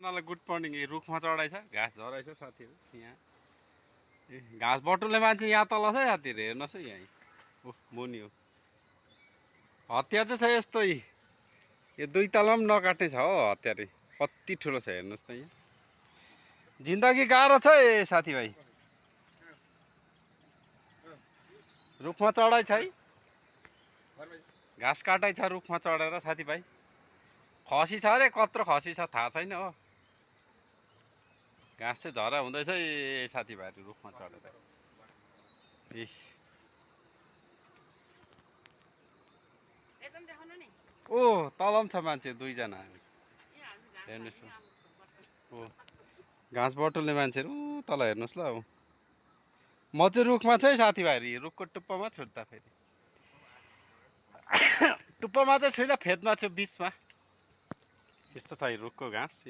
सबैजनालाई good morning. रुखमा चढाइ छ, घाँस झराइ छ साथीहरू यहाँ। ए घाँस बटुल्ने मान्छे यहाँ तल छ साथीहरू, हेर्नुहोस् है यहाँ। ओ मुनि हो। हतियार चाहिँ छ यस्तै, यो 2 तला पनि नकाट्ने छ हो हतियार। कति ठुलो छ हेर्नुहोस् त यहाँ। जिन्दगी गाह्रो छ है साथीभाइ। रुखमा चढाइ छ है, घाँस काटाइ छ रुखमा चढेर साथीभाइ। खसी छ अरे, कत्रो खसी छ थाहा छैन हो। घाँस चाहिँ झरा हुँदैछ है साथीभाइहरू रुखमा चढेर। ए ओ तल पनि छ मान्छे 2 जना हेर्नुहोस्। ओ घाँस बटुल्ने मान्छेहरू तल हेर्नुहोस् ल। अब म चाहिँ रुखमा छु है साथीभाइहरू, रुखको टुप्पोमा छु त। फेरि टुप्पोमा चाहिँ छुइनँ, फेदमा छु बिचमा। यस्तो छ रुखको घाँस।